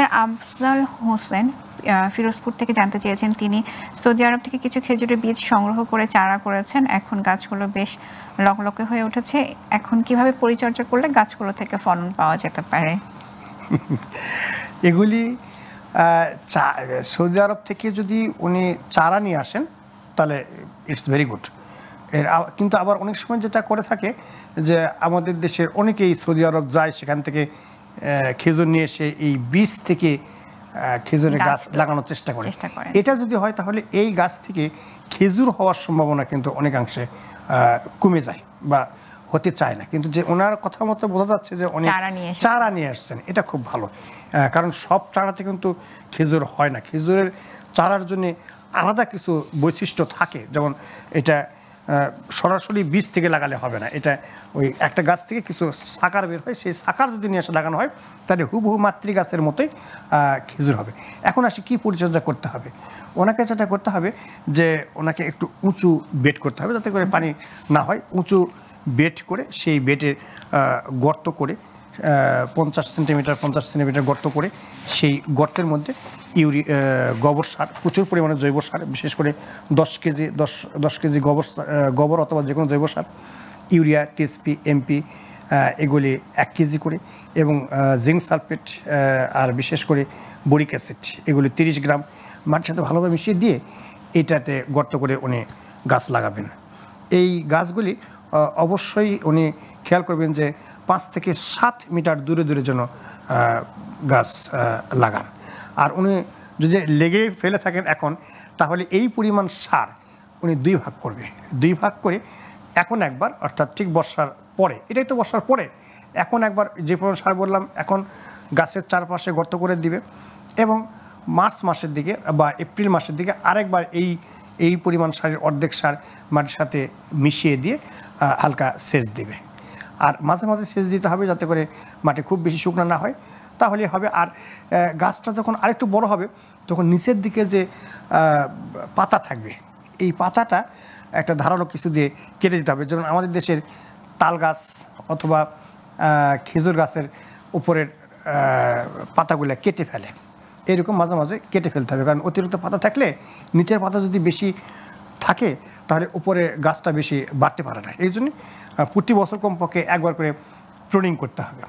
Sir Afzal Hossain Ferozepur থেকে জানতে চেয়েছেন, তিনি সৌদি আরব থেকে কিছু খেজুরের বীজ সংগ্রহ করে চারা করেছেন। এখন গাছগুলো বেশ লকলকে হয়ে উঠেছে। এখন কিভাবে পরিচর্যা করলে গাছগুলো থেকে ফলন পাওয়া যেতে পারে? এগুলি সৌদি আরব থেকে যদি উনি চারা নিয়ে আসেন তাহলে ইটস ভেরি গুড। কিন্তু আবার অনেক সময় যেটা করে থাকে যে আমাদের দেশের অনেকেই সৌদি আরব যায়, সেখান থেকে খেজুর নিয়ে এসে এই বীজ থেকে খেজুরের গাছ লাগানোর চেষ্টা করে। এটা যদি হয় তাহলে এই গাছ থেকে খেজুর হওয়ার সম্ভাবনা কিন্তু অনেকাংশে কমে যায় বা হতে চায় না। কিন্তু যে ওনার কথা মতো বোঝা যাচ্ছে যে অনেক চারা নিয়ে আসছেন, এটা খুব ভালো। কারণ সব চারাতে কিন্তু খেজুর হয় না। খেজুরের চারার জন্য আলাদা কিছু বৈশিষ্ট্য থাকে, যেমন এটা সরাসরি বীজ থেকে লাগালে হবে না। এটা ওই একটা গাছ থেকে কিছু সাকার বের হয়, সেই সাকার যদি নিয়ে এসে লাগানো হয় তাহলে হুবহু মাতৃ গাছের মতোই খেজুর হবে। এখন আসি কী পরিচর্যা করতে হবে। ওনাকে যেটা করতে হবে যে ওনাকে একটু উঁচু বেড করতে হবে, যাতে করে পানি না হয়। উঁচু বেড করে সেই বেডে গর্ত করে 50 সেন্টিমিটার গর্ত করে সেই গর্তের মধ্যে গোবর সার, প্রচুর পরিমাণে জৈব সার, বিশেষ করে 10 কেজি গোবর অথবা যে কোনো জৈব সার, ইউরিয়া, টিএসপি, এমপি এগুলি 1 কেজি করে, এবং জিঙ্ক সালফেট আর বিশেষ করে বোরিক অ্যাসিড এগুলি 30 গ্রাম মাটির সাথে ভালোভাবে মিশিয়ে দিয়ে এটাতে গর্ত করে উনি গাছ লাগাবেন। এই গাছগুলি অবশ্যই উনি খেয়াল করবেন যে 5 থেকে 7 মিটার দূরে দূরে যেন গাছ লাগান। আর উনি যদি লেগে ফেলে থাকেন এখন, তাহলে এই পরিমাণ সার উনি 2 ভাগ করবে। 2 ভাগ করে এখন একবার, অর্থাৎ ঠিক বর্ষার পরে, এটাই তো বর্ষার পরে, এখন একবার যে পরিমাণ সার বললাম এখন গাছের চারপাশে গর্ত করে দিবে, এবং মার্চ মাসের দিকে বা এপ্রিল মাসের দিকে আরেকবার এই পরিমাণ সারের অর্ধেক সার মাটির সাথে মিশিয়ে দিয়ে হালকা সেচ দেবে। আর মাঝে মাঝে সেচ দিতে হবে যাতে করে মাটি খুব বেশি শুকনো না হয়, তাহলে হবে। আর গাছটা যখন আরেকটু বড় হবে তখন নিচের দিকে যে পাতা থাকবে, এই পাতাটা একটা ধারালো কিছু দিয়ে কেটে দিতে হবে। যেমন আমাদের দেশের তাল গাছ অথবা খেজুর গাছের উপরের পাতাগুলো কেটে ফেলে, এরকম মাঝে মাঝে কেটে ফেলতে হবে। কারণ অতিরিক্ত পাতা থাকলে নিচের পাতা যদি বেশি থাকে তাহলে উপরে গাছটা বেশি বাড়তে পারে না। এই জন্য প্রতি বছর কমপক্ষে একবার করে প্রুনিং করতে হবে।